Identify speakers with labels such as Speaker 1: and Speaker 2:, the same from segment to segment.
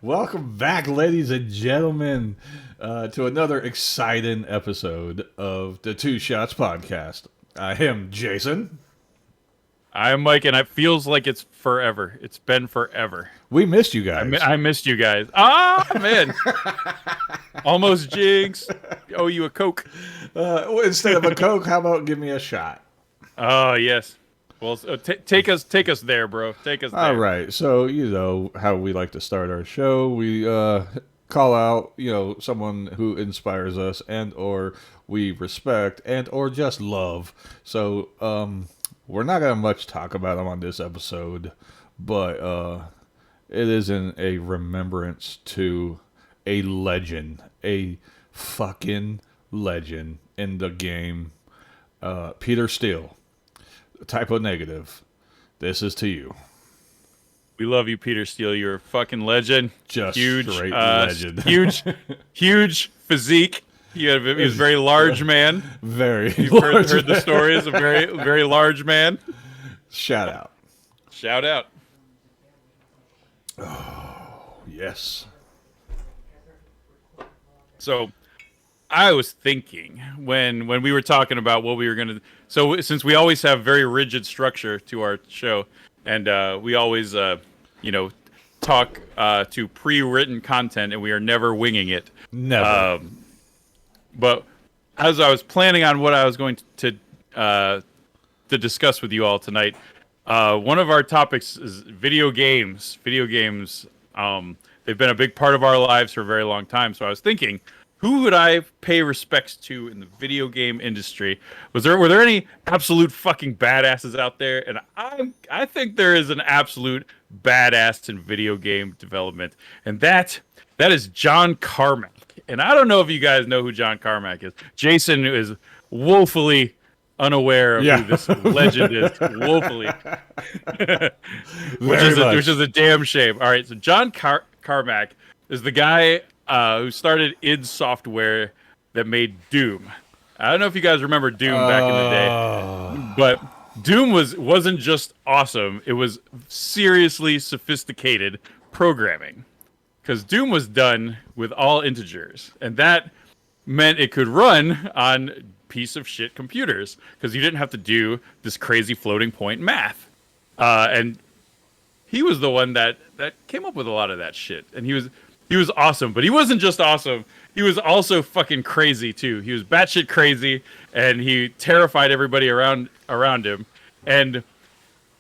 Speaker 1: Welcome back, ladies and gentlemen, to another exciting episode of the Two Shots Podcast. I am Jason.
Speaker 2: I'm Mike, and it feels like it's forever. It's been forever.
Speaker 1: We missed you guys.
Speaker 2: I missed you guys. Ah, man. Almost jinx. Owe you a Coke.
Speaker 1: Instead of a Coke, how about give me a shot?
Speaker 2: Oh, yes. Well, take us there, bro. Take us there.
Speaker 1: All right. So, you know how we like to start our show. We call out, someone who inspires us and or we respect and or just love. So, we're not going to much talk about them on this episode, but it is in a remembrance to a legend, a fucking legend in the game, Peter Steele, Typo Negative. This is to you.
Speaker 2: We love you, Peter Steele. You're a fucking legend.
Speaker 1: Just
Speaker 2: huge,
Speaker 1: straight legend.
Speaker 2: huge physique. He was a very large man.
Speaker 1: Very
Speaker 2: large. Heard the stories. A very, very large man.
Speaker 1: Shout out.
Speaker 2: Shout out.
Speaker 1: Oh, yes.
Speaker 2: So, I was thinking when we were talking about what we were going to... So, since we always have very rigid structure to our show, and we always, talk to pre-written content, and we are never winging it.
Speaker 1: Never.
Speaker 2: But as I was planning on what I was going to discuss with you all tonight, one of our topics is video games. Video games, they've been a big part of our lives for a very long time. So I was thinking, who would I pay respects to in the video game industry? Were there any absolute fucking badasses out there? And I think there is an absolute badass in video game development, and that is John Carmack. And I don't know if you guys know who John Carmack is. Jason is woefully unaware of who this legend is. Woefully. which is a damn shame. All right, so John Carmack is the guy who started id Software that made Doom. I don't know if you guys remember Doom back in the day, but Doom wasn't just awesome. It was seriously sophisticated programming. Because Doom was done with all integers, and that meant it could run on piece of shit computers, because you didn't have to do this crazy floating point math. And he was the one that came up with a lot of that shit, and he was awesome. But he wasn't just awesome; he was also fucking crazy too. He was batshit crazy, and he terrified everybody around him. And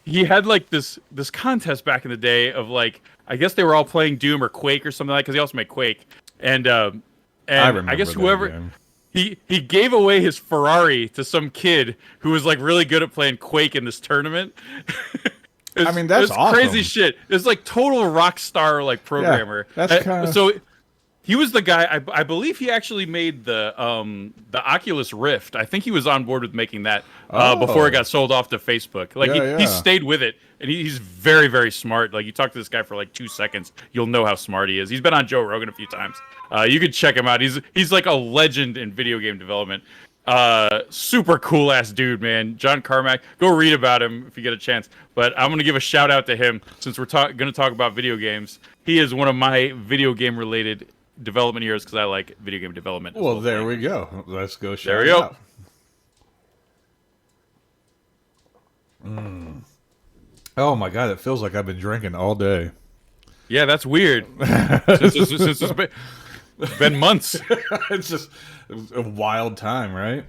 Speaker 2: he had like this contest back in the day of like, I guess they were all playing Doom or Quake or something like that, because he also made Quake. And I guess whoever he gave away his Ferrari to some kid who was like really good at playing Quake in this tournament.
Speaker 1: That's awesome.
Speaker 2: Crazy shit. It's like total rock star like programmer.
Speaker 1: Yeah, that's kind of...
Speaker 2: So he was the guy. I believe he actually made the Oculus Rift. I think he was on board with making that before it got sold off to Facebook. Like he stayed with it, and he's very, very smart. Like you talk to this guy for like 2 seconds, you'll know how smart he is. He's been on Joe Rogan a few times. You could check him out. He's like a legend in video game development. Super cool ass dude, man. John Carmack. Go read about him if you get a chance. But I'm gonna give a shout out to him since we're gonna talk about video games. He is one of my video game related development heroes because I like video game development.
Speaker 1: Well, there we go. Let's go.
Speaker 2: There we go.
Speaker 1: Oh my god, it feels like I've been drinking all day.
Speaker 2: Yeah, that's weird. since it's been months.
Speaker 1: It's just a wild time, right?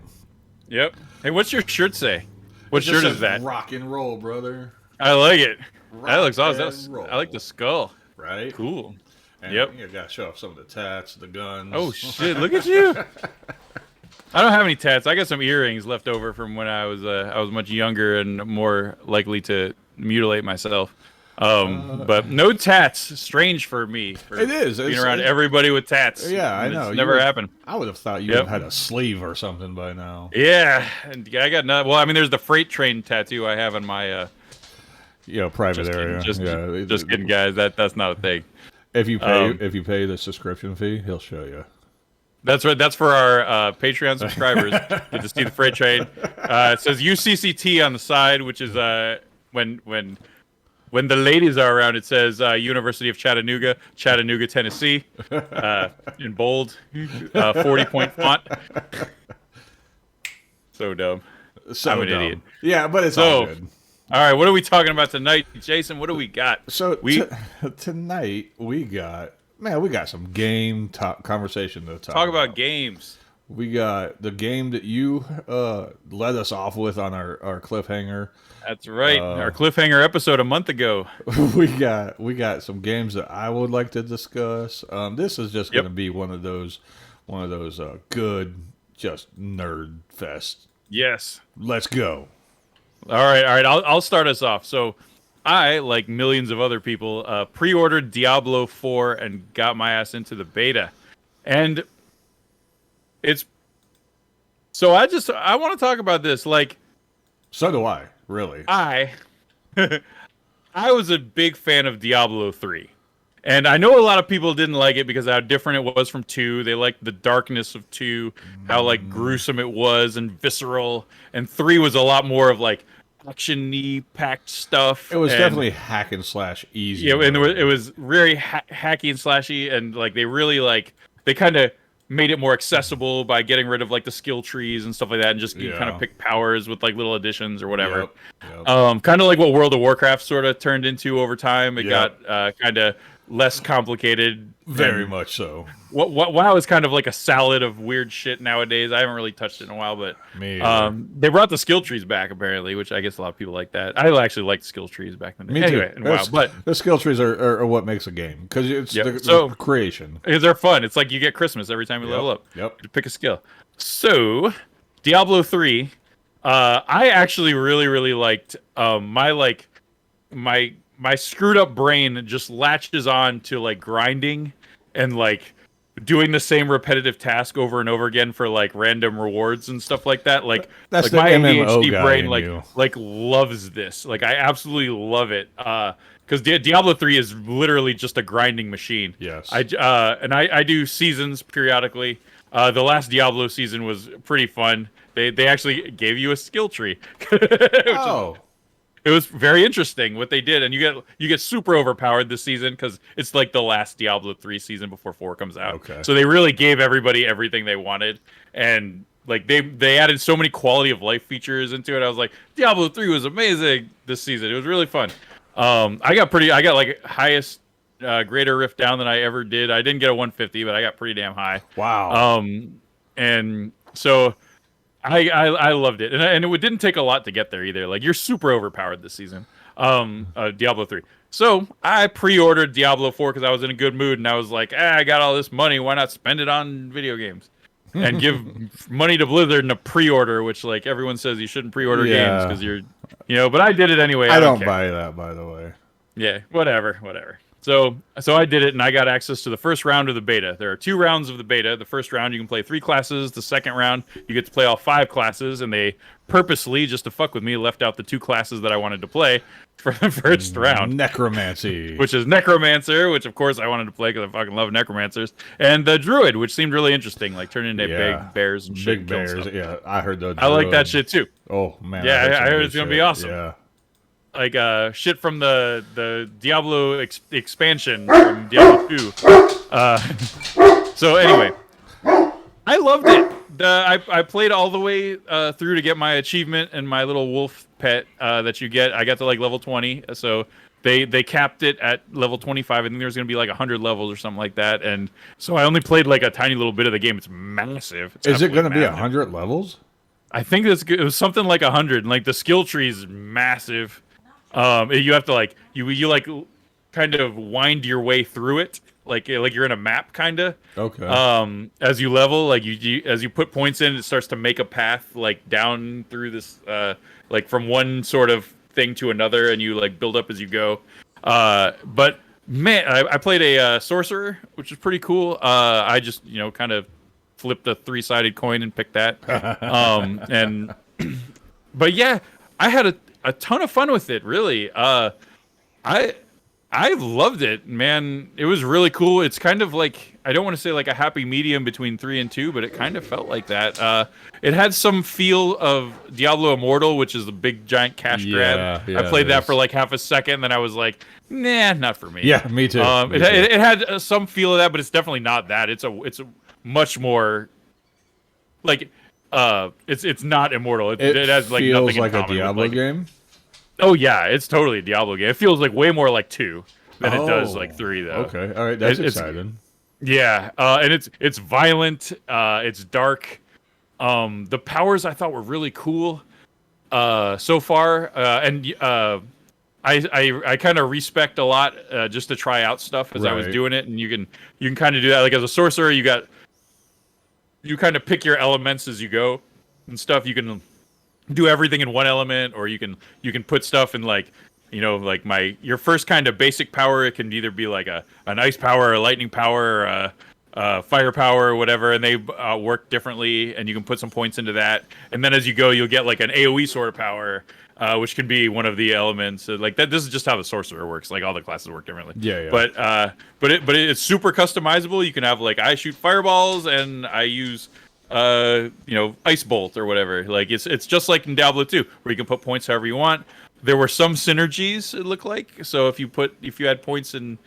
Speaker 2: Yep. Hey, what's your shirt say? What shirt is that?
Speaker 1: Rock and roll, brother.
Speaker 2: I like it. That looks awesome. I like the skull.
Speaker 1: Right?
Speaker 2: Cool.
Speaker 1: And
Speaker 2: yep.
Speaker 1: You gotta show off some of the tats, the guns.
Speaker 2: Oh shit! Look at you. I don't have any tats. I got some earrings left over from when I was much younger and more likely to mutilate myself. But no tats. Strange for me.
Speaker 1: It is.
Speaker 2: Being around everybody with tats.
Speaker 1: Yeah, I know.
Speaker 2: It's never happened.
Speaker 1: I would have thought you would have had a sleeve or something by now.
Speaker 2: Yeah, and I got nothing. Well, I mean, there's the freight train tattoo I have on my
Speaker 1: private area.
Speaker 2: Just kidding, guys. That's not a thing.
Speaker 1: If you pay the subscription fee, he'll show you.
Speaker 2: That's right. That's for our Patreon subscribers. Get to see the freight train. It says UCCT on the side, which is when when the ladies are around, it says University of Chattanooga, Chattanooga, Tennessee, in bold, 40-point font. So dumb.
Speaker 1: So
Speaker 2: I'm an
Speaker 1: dumb.
Speaker 2: idiot.
Speaker 1: Yeah, but it's all good.
Speaker 2: All right, what are we talking about tonight, Jason? What do we got?
Speaker 1: So tonight we got some game conversation to
Speaker 2: Talk about games.
Speaker 1: We got the game that you led us off with on our cliffhanger.
Speaker 2: That's right, our cliffhanger episode a month ago.
Speaker 1: we got some games that I would like to discuss. This is just going to be one of those good just nerd fest.
Speaker 2: Yes.
Speaker 1: Let's go.
Speaker 2: All right. I'll start us off. So, I, like millions of other people, pre-ordered Diablo 4 and got my ass into the beta, and it's. So I want to talk about this. Like,
Speaker 1: so do I. Really.
Speaker 2: I was a big fan of Diablo 3. And I know a lot of people didn't like it because of how different it was from 2. They liked the darkness of 2, how like gruesome it was and visceral. And 3 was a lot more of like action-y packed stuff.
Speaker 1: It was definitely hack and slash easy.
Speaker 2: Yeah, and it was very hacky and slashy, and like they kind of made it more accessible by getting rid of like the skill trees and stuff like that, and just you kind of pick powers with like little additions or whatever. Yep. Kind of like what World of Warcraft sort of turned into over time. It got kind of less complicated.
Speaker 1: Very much so.
Speaker 2: WoW is kind of like a salad of weird shit nowadays. I haven't really touched it in a while, but they brought the skill trees back apparently, which I guess a lot of people like that. I actually liked skill trees back in the day.
Speaker 1: Me
Speaker 2: anyway,
Speaker 1: too.
Speaker 2: WoW, but
Speaker 1: the skill trees are what makes a game because it's the creation.
Speaker 2: Because they're fun. It's like you get Christmas every time you level up.
Speaker 1: Yep.
Speaker 2: To pick a skill. So Diablo 3, I actually really liked my screwed up brain just latches on to like grinding and like doing the same repetitive task over and over again for like random rewards and stuff like that. Like
Speaker 1: that's
Speaker 2: my
Speaker 1: MMO
Speaker 2: ADHD
Speaker 1: guy
Speaker 2: brain
Speaker 1: in
Speaker 2: like loves this. Like I absolutely love it. Because Diablo 3 is literally just a grinding machine.
Speaker 1: Yes.
Speaker 2: I do seasons periodically. The last Diablo season was pretty fun. They actually gave you a skill tree. It was very interesting what they did, and you get super overpowered this season because it's like the last Diablo 3 season before 4 comes out.
Speaker 1: Okay.
Speaker 2: So they really gave everybody everything they wanted, and like they added so many quality of life features into it. I was like, Diablo 3 was amazing this season. It was really fun. I got like highest greater rift down than I ever did. I didn't get a 150, but I got pretty damn high.
Speaker 1: Wow.
Speaker 2: And so. I loved it, and it didn't take a lot to get there either. Like you're super overpowered this season, Diablo 3. So I pre-ordered Diablo 4 because I was in a good mood, and I was like, I got all this money, why not spend it on video games and give money to Blizzard in a pre-order, which like everyone says you shouldn't pre-order games because you're, but I did it anyway.
Speaker 1: I don't buy that, by the way.
Speaker 2: Yeah, whatever. So I did it, and I got access to the first round of the beta. There are 2 rounds of the beta. The first round, you can play 3 classes. The second round, you get to play all 5 classes, and they purposely, just to fuck with me, left out the 2 classes that I wanted to play for the first round.
Speaker 1: Necromancy.
Speaker 2: Which is Necromancer, which, of course, I wanted to play because I fucking love Necromancers. And the Druid, which seemed really interesting, like turning into big bears and shit.
Speaker 1: Big bears, yeah. I heard the Druid.
Speaker 2: I like that shit, too.
Speaker 1: Oh, man.
Speaker 2: Yeah, I heard it's going to be awesome.
Speaker 1: Yeah.
Speaker 2: Like shit from the Diablo expansion from Diablo 2. So anyway, I loved it. I played all the way through to get my achievement and my little wolf pet that you get. I got to like level 20, so they capped it at level 25. I think there's gonna be like 100 levels or something like that, and so I only played like a tiny little bit of the game. It's massive.
Speaker 1: Is it gonna be 100 levels?
Speaker 2: I think it was something like 100. And like the skill tree is massive. You have to like you like kind of wind your way through it, like you're in a map, kind of.
Speaker 1: Okay.
Speaker 2: As you level, like as you put points in, it starts to make a path like down through this, like from one sort of thing to another, and you like build up as you go. But man, I played a sorcerer, which is pretty cool. I just kind of flipped a 3-sided coin and picked that. But yeah, I had a ton of fun with it, really. I I loved it, man. It was really cool. It's kind of like, I don't want to say like a happy medium between 3 and 2, but it kind of felt like that. It had some feel of Diablo Immortal, which is the big giant cash grab.
Speaker 1: Yeah,
Speaker 2: I played
Speaker 1: it
Speaker 2: that
Speaker 1: is.
Speaker 2: for like half a second, then I was like, nah, not for me.
Speaker 1: Yeah, me too. Me too.
Speaker 2: It had some feel of that, but it's definitely not that. It's a much more like it's not Immortal. It has like
Speaker 1: feels
Speaker 2: nothing in
Speaker 1: like a
Speaker 2: common with,
Speaker 1: Diablo
Speaker 2: like,
Speaker 1: game.
Speaker 2: oh yeah, it's totally a Diablo game. It feels like way more like 2 than it does
Speaker 1: Oh,
Speaker 2: like 3 though.
Speaker 1: okay, all right, that's
Speaker 2: It's
Speaker 1: exciting.
Speaker 2: yeah, and it's violent. It's dark. The powers I thought were really cool so far, and I kind of respect a lot just to try out stuff as I was
Speaker 1: Right.
Speaker 2: doing it, and you can kind of do that. Like as a sorcerer, you kind of pick your elements as you go and stuff. You can do everything in one element, or you can put stuff in like, like your first kind of basic power. It can either be like an ice power, or a lightning power, or a fire power, or whatever, and they work differently, and you can put some points into that. And then as you go, you'll get like an AOE sort of power, which can be one of the elements. Like that. This is just how the sorcerer works. Like all the classes work differently.
Speaker 1: Yeah, yeah.
Speaker 2: But it's super customizable. You can have like, I shoot fireballs and I use ice bolt or whatever. Like it's just like in Diablo 2, where you can put points however you want. There were some synergies, it looked like. So if you had points in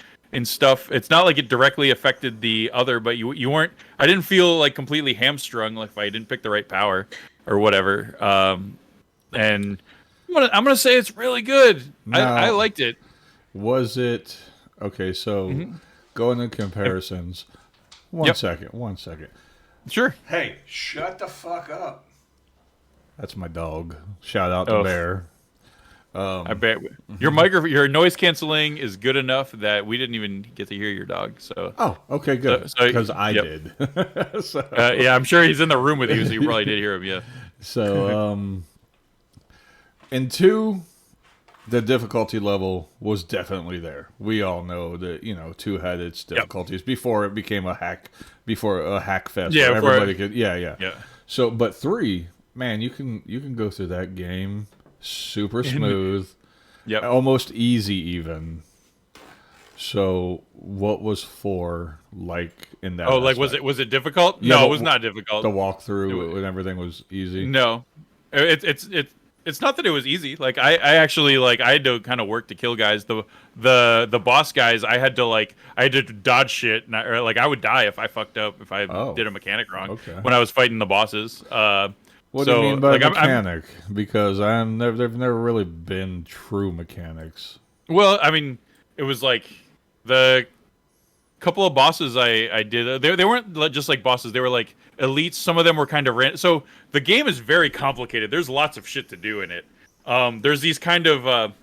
Speaker 2: stuff, it's not like it directly affected the other, but you weren't. I didn't feel like completely hamstrung, like if I didn't pick the right power or whatever. And I'm gonna say it's really good.
Speaker 1: Now,
Speaker 2: I liked it.
Speaker 1: Was it okay? So, going in comparisons. One
Speaker 2: Yep.
Speaker 1: second. 1 second.
Speaker 2: Sure.
Speaker 1: Hey, shut the fuck up. That's my dog. Shout out to
Speaker 2: Oh.
Speaker 1: Bear.
Speaker 2: I bet your noise canceling is good enough that we didn't even get to hear your dog. So
Speaker 1: Oh, okay, good.
Speaker 2: So-
Speaker 1: Because I
Speaker 2: yep.
Speaker 1: did. so,
Speaker 2: yeah, I'm sure he's in the room with you, so you probably did hear him. Yeah.
Speaker 1: so, in 2, the difficulty level was definitely there. We all know that 2 had its difficulties before it became a hack fest.
Speaker 2: Yeah,
Speaker 1: where
Speaker 2: before
Speaker 1: everybody could. Yeah.
Speaker 2: Yeah.
Speaker 1: So, but 3, man, you can go through that game super smooth,
Speaker 2: Yep.
Speaker 1: almost easy even. So, what was 4 like in that?
Speaker 2: Oh, like
Speaker 1: aspect?
Speaker 2: was it difficult?
Speaker 1: Yeah,
Speaker 2: No,
Speaker 1: the-
Speaker 2: it was not difficult.
Speaker 1: The walkthrough and everything was easy.
Speaker 2: No, it's not that it was easy. Like I actually like I had to kind of work to kill guys. The boss guys, I had to dodge shit, and I would die if I fucked up, if I did a mechanic wrong when I was fighting the bosses.
Speaker 1: What do you mean by
Speaker 2: like,
Speaker 1: mechanic? Because they've never really been true mechanics.
Speaker 2: Well, I mean, it was like the couple of bosses I did. They weren't just like bosses. They were like elites. Some of them were kind of random. So the game is very complicated. There's lots of shit to do in it. There's these kind of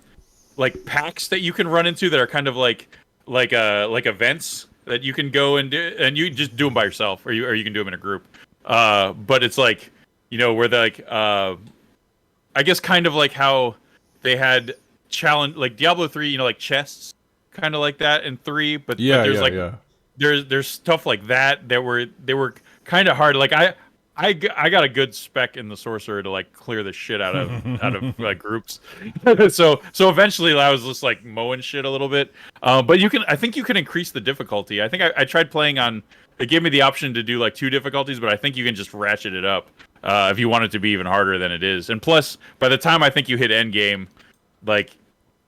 Speaker 2: like packs that you can run into that are kind of like events that you can go and do, and you just do them by yourself, or you can do them in a group. But it's like, where the like I guess kind of like how they had challenge like Diablo 3, like chests, kind of like that in 3. But there's there's stuff like that they were kind of hard. Like I got a good spec in the sorcerer to like clear the shit out of like groups. so eventually I was just like mowing shit a little bit. But I think you can increase the difficulty. I think I tried playing on. It gave me the option to do like 2 difficulties, but I think you can just ratchet it up if you want it to be even harder than it is. And plus, by the time I think you hit end game, like,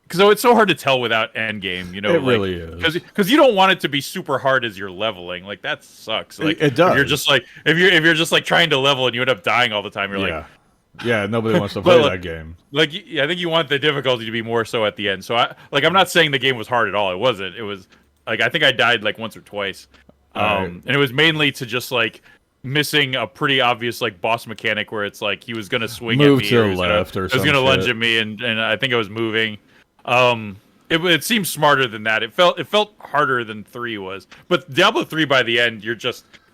Speaker 2: because it's so hard to tell without end game,
Speaker 1: It really is.
Speaker 2: Because you don't want it to be super hard as you're leveling. Like that sucks. Like
Speaker 1: it does.
Speaker 2: If you're just like trying to level and you end up dying all the time, you're like,
Speaker 1: yeah, nobody wants to play that game.
Speaker 2: Like, I think you want the difficulty to be more so at the end. So I'm not saying the game was hard at all. It wasn't. It was like, I think I died like once or twice. And it was mainly to just like missing a pretty obvious like boss mechanic where it's like he was gonna swing
Speaker 1: Move
Speaker 2: at me,
Speaker 1: to
Speaker 2: or
Speaker 1: the left, or
Speaker 2: was
Speaker 1: some
Speaker 2: gonna lunge
Speaker 1: shit.
Speaker 2: at me, and I think I was moving. It seemed smarter than that. It felt harder than 3 was. But Diablo 3 by the end, you're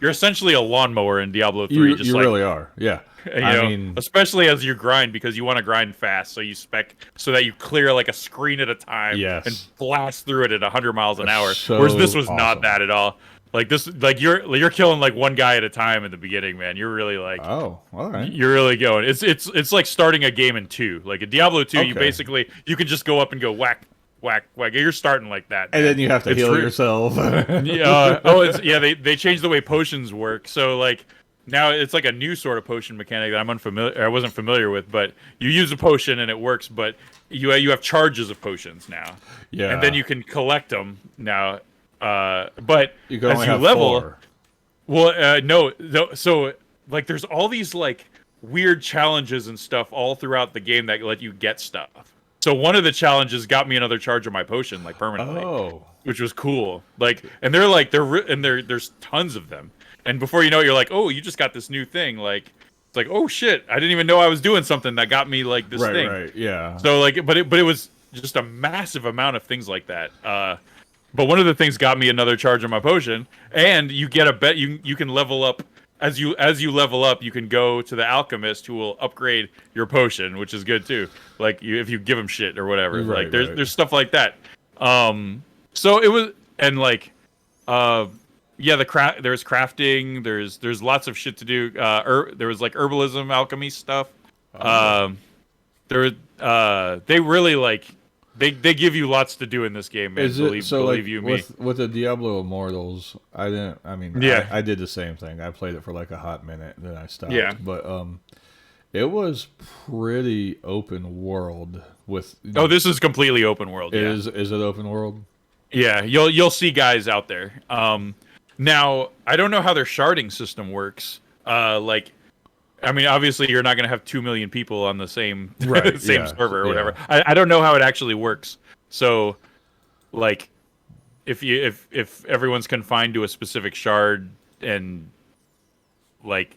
Speaker 2: essentially a lawnmower in Diablo 3.
Speaker 1: You really are. Yeah.
Speaker 2: I mean, especially as you grind, because you want to grind fast, so you spec so that you clear like a screen at a time and blast through it at 100 miles an hour.
Speaker 1: So
Speaker 2: Whereas this was
Speaker 1: awesome.
Speaker 2: not that at all. Like this, like you're killing like one guy at a time in the beginning, man. You're really like,
Speaker 1: oh, all right.
Speaker 2: You're really going. It's like starting a game in 2. Like a Diablo 2,
Speaker 1: Okay.
Speaker 2: you can just go up and go whack, whack, whack. You're starting like that,
Speaker 1: And
Speaker 2: man.
Speaker 1: then you have to
Speaker 2: It's
Speaker 1: heal
Speaker 2: re-
Speaker 1: yourself.
Speaker 2: Yeah. They changed the way potions work. So like now it's like a new sort of potion mechanic that I wasn't familiar with. But you use a potion and it works. But you have charges of potions now.
Speaker 1: Yeah.
Speaker 2: And then you can collect them now. But
Speaker 1: You can
Speaker 2: as
Speaker 1: only
Speaker 2: you
Speaker 1: have
Speaker 2: level,
Speaker 1: 4.
Speaker 2: well, no. So like there's all these like weird challenges and stuff all throughout the game that let you get stuff. So one of the challenges got me another charge of my potion like permanently.
Speaker 1: Oh.
Speaker 2: Which was cool. Like, and there's tons of them. And before you know it, you're like, oh, you just got this new thing. Like, it's like, oh shit, I didn't even know I was doing something that got me like this thing.
Speaker 1: Right, yeah.
Speaker 2: So like, but it was just a massive amount of things like that. But one of the things got me another charge of my potion, and you get a bet. You can level up as you level up. You can go to the alchemist who will upgrade your potion, which is good too. Like if you give him shit or whatever.
Speaker 1: Right,
Speaker 2: like there's stuff like that. So it was, and like, yeah, there's crafting, there's lots of shit to do. There was like herbalism, alchemy stuff. They really like, they give you lots to do in this game, man. Believe
Speaker 1: like,
Speaker 2: you me.
Speaker 1: With the Diablo Immortals,
Speaker 2: Yeah.
Speaker 1: I did the same thing. I played it for like a hot minute, then I stopped.
Speaker 2: Yeah.
Speaker 1: But it was pretty open world with.
Speaker 2: Oh, this is completely open world. Yeah.
Speaker 1: Is it open world?
Speaker 2: Yeah, you'll see guys out there. Now I don't know how their sharding system works. Like, I mean, obviously you're not going to have 2 million people on the same server or whatever. I don't know how it actually works. So, like, if everyone's confined to a specific shard and like,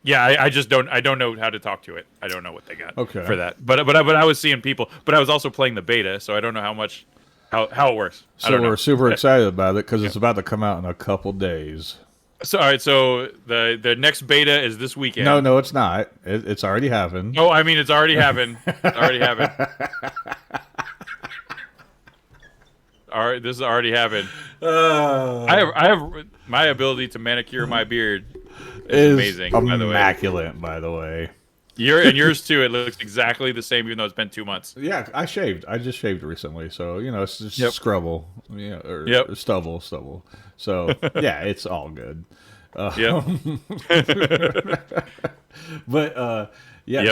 Speaker 2: yeah, I just don't know how to talk to it. I don't know what they got for that. But I was seeing people. But I was also playing the beta, so I don't know how it works.
Speaker 1: So we're super excited about it because it's about to come out in a couple days.
Speaker 2: So all right, so the next beta is this weekend.
Speaker 1: No, it's not. It's already happened.
Speaker 2: Oh, I mean, it's already happened. Already happened. All right, this has already happened. I have my ability to manicure my beard is amazing.
Speaker 1: Immaculate, by the way.
Speaker 2: Yours too. It looks exactly the same, even though it's been 2 months.
Speaker 1: Yeah, I shaved. I just shaved recently, so it's just scrubble, or stubble. So yeah, it's all good.
Speaker 2: Yep.
Speaker 1: But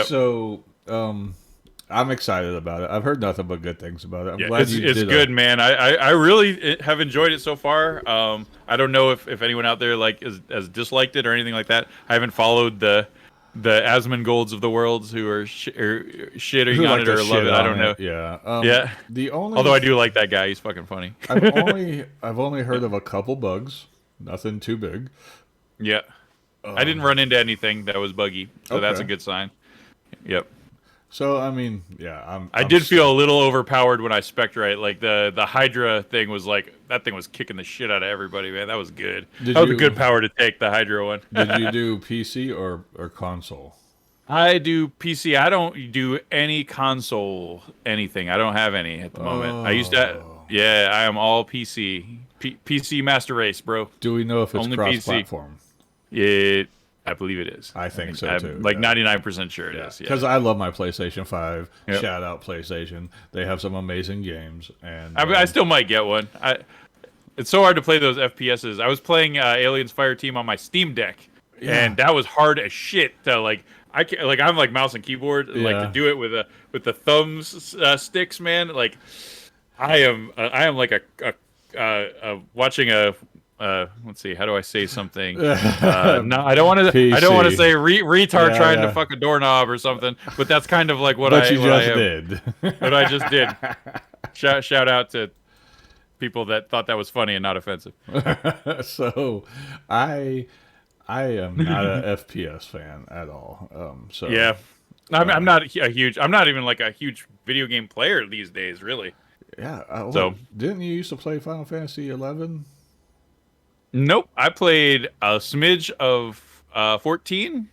Speaker 1: so I'm excited about it. I've heard nothing but good things about it. I'm glad
Speaker 2: it's good, man. I really have enjoyed it so far. I don't know if anyone out there like has disliked it or anything like that. I haven't followed the Asmongold's of the world who are shitting on it or love it. I don't know.
Speaker 1: Yeah.
Speaker 2: Yeah. Although I do like that guy. He's fucking funny.
Speaker 1: I've only heard of a couple bugs. Nothing too big.
Speaker 2: Yeah. I didn't run into anything that was buggy, so that's a good sign. Yep.
Speaker 1: So I mean, yeah,
Speaker 2: I did feel a little overpowered when I spec'd. Like the Hydra thing was like, that thing was kicking the shit out of everybody, man. That was good. That was a good power to take, the Hydra one.
Speaker 1: Did you do PC or console?
Speaker 2: I do PC. I don't do any console anything. I don't have any at the moment. I used to. Yeah, I am all PC. PC Master Race, bro.
Speaker 1: Do we know if it's
Speaker 2: only
Speaker 1: cross-platform?
Speaker 2: I believe it is.
Speaker 1: I think so too.
Speaker 2: I'm like 99% sure it is.
Speaker 1: Because I love my PlayStation 5. Yep. Shout out PlayStation. They have some amazing games, and
Speaker 2: I still might get one. It's so hard to play those FPSs. I was playing Aliens Fireteam on my Steam Deck, and that was hard as shit. To like, I'm like mouse and keyboard, like to do it with the thumbs sticks, man. Like, I am like watching a. Let's see. How do I say something? No, I don't want to. I don't want to say retard trying to fuck a doorknob or something. But that's kind of like what I
Speaker 1: did.
Speaker 2: What I just did. Shout out to people that thought that was funny and not offensive.
Speaker 1: So, I am not a FPS fan at all. So
Speaker 2: yeah, I'm not a huge. I'm not even like a huge video game player these days, really.
Speaker 1: Yeah.
Speaker 2: So
Speaker 1: didn't you used to play Final Fantasy 11?
Speaker 2: Nope, I played a smidge of 14,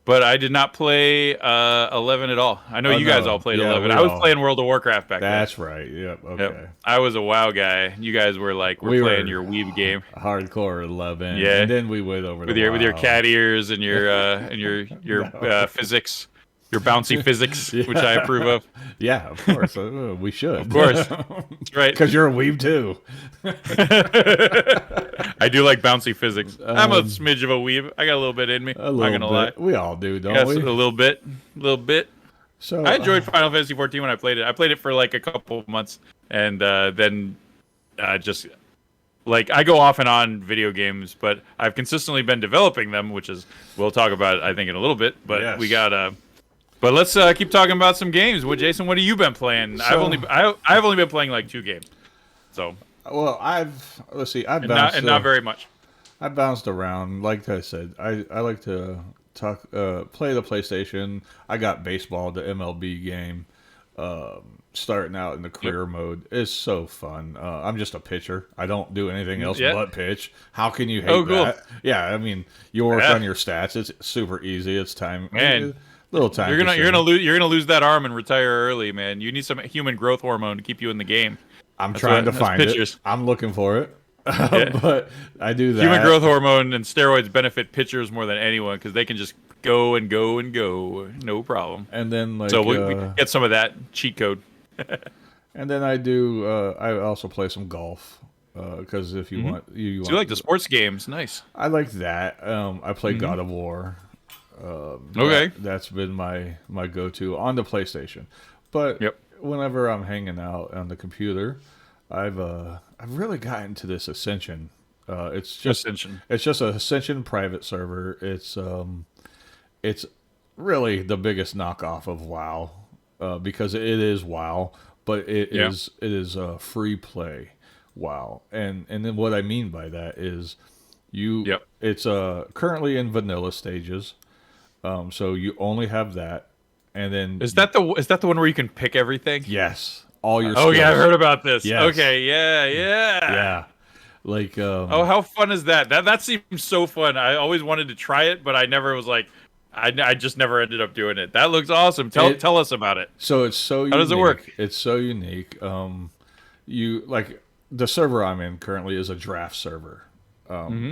Speaker 2: but I did not play 11 at all. I know you guys all played 11. I was playing World of Warcraft back then.
Speaker 1: That's right. Yep. Okay. Yep.
Speaker 2: I was a WoW guy. You guys were like, we're playing your weeb game.
Speaker 1: Hardcore 11.
Speaker 2: Yeah.
Speaker 1: And then we went over
Speaker 2: with your cat ears and your physics. Your bouncy physics, which I approve of.
Speaker 1: Yeah, of course. We should.
Speaker 2: Of course. That's right.
Speaker 1: Because you're a weeb too.
Speaker 2: I do like bouncy physics. I'm a smidge of a weeb. I got a little bit in me.
Speaker 1: A
Speaker 2: I'm not
Speaker 1: little
Speaker 2: gonna
Speaker 1: bit.
Speaker 2: lie.
Speaker 1: We all do, don't
Speaker 2: Yes,
Speaker 1: we?
Speaker 2: a little bit. A little bit.
Speaker 1: So
Speaker 2: I enjoyed Final Fantasy 14 when I played it. I played it for like a couple of months, and then just like I go off and on video games, but I've consistently been developing them, which is we'll talk about I think in a little bit. But
Speaker 1: Yes.
Speaker 2: we got but let's keep talking about some games. What Jason? What have you been playing? I've only been playing like 2 games, so
Speaker 1: well, let's see. I've
Speaker 2: and
Speaker 1: bounced
Speaker 2: not very much.
Speaker 1: I bounced around. Like I said, I like to play the PlayStation. I got baseball, the MLB game. Starting out in the career mode is so fun. I'm just a pitcher. I don't do anything else but pitch. How can you hate that? Yeah, I mean, you work on your stats. It's super easy. It's time.
Speaker 2: Man,
Speaker 1: little time.
Speaker 2: You're gonna lose that arm and retire early, man. You need some human growth hormone to keep you in the game.
Speaker 1: I'm trying to find it. I'm looking for it. But I do that.
Speaker 2: Human growth hormone and steroids benefit pitchers more than anyone because they can just go and go and go, no problem.
Speaker 1: And then
Speaker 2: we get some of that cheat code.
Speaker 1: And then I do. I also play some golf because if you want, you
Speaker 2: like the sports games. Nice.
Speaker 1: I like that. I play God of War.
Speaker 2: Okay,
Speaker 1: that's been my go-to on the PlayStation. But whenever I'm hanging out on the computer, I've really gotten to this Ascension. It's just
Speaker 2: Ascension.
Speaker 1: It's just an Ascension private server. It's really the biggest knockoff of WoW because it is WoW, but it is a free play WoW. And then what I mean by that is it's currently in vanilla stages. So you only have that, and then
Speaker 2: is that the one where you can pick everything?
Speaker 1: Yes, all your.
Speaker 2: Oh yeah, I heard about this.
Speaker 1: Yes.
Speaker 2: Okay, yeah.
Speaker 1: Like
Speaker 2: how fun is that? That seems so fun. I always wanted to try it, but I never was like, I just never ended up doing it. That looks awesome. Tell us about it.
Speaker 1: So it's so unique.
Speaker 2: How does it work?
Speaker 1: It's so unique. You like the server I'm in currently is a draft server.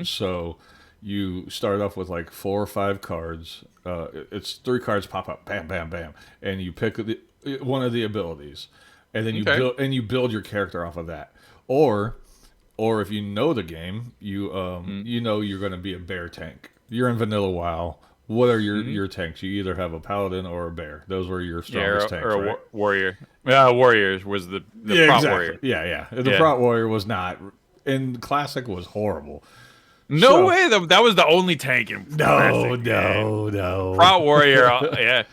Speaker 1: So you start off with like 4 or 5 cards. It's 3 cards pop up, bam, bam, bam, and you pick one of the abilities, and then you build your character off of that. Or if you know the game, you know you're going to be a bear tank. You're in vanilla WoW. What are your tanks? You either have a paladin or a bear. Those were your strongest tanks,
Speaker 2: or
Speaker 1: right?
Speaker 2: warrior. Warriors was the prot warrior.
Speaker 1: Yeah. The prot warrior was not. In classic was horrible.
Speaker 2: No way. That was the only tank in classic.
Speaker 1: No.
Speaker 2: Prot warrior. Yeah.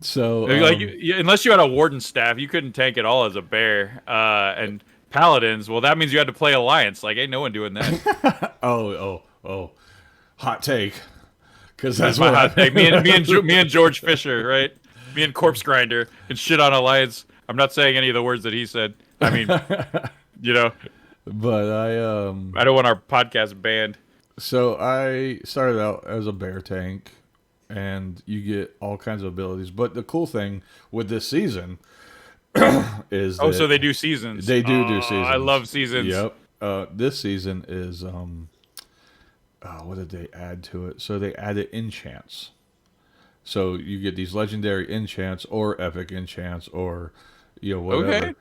Speaker 1: So
Speaker 2: unless you had a warden staff, you couldn't tank at all as a bear. And paladins. Well, that means you had to play alliance. Like, ain't no one doing that.
Speaker 1: Oh. Hot take. Because
Speaker 2: that's my hot take. Me and George Fisher, right? Me and Corpse Grinder and shit on alliance. I'm not saying any of the words that he said. I mean,
Speaker 1: But I
Speaker 2: don't want our podcast banned.
Speaker 1: So I started out as a bear tank, and you get all kinds of abilities. But the cool thing with this season is
Speaker 2: so they do seasons.
Speaker 1: They do seasons.
Speaker 2: I love seasons.
Speaker 1: Yep. This season is what did they add to it? So they added enchants. So you get these legendary enchants or epic enchants or whatever.
Speaker 2: Okay.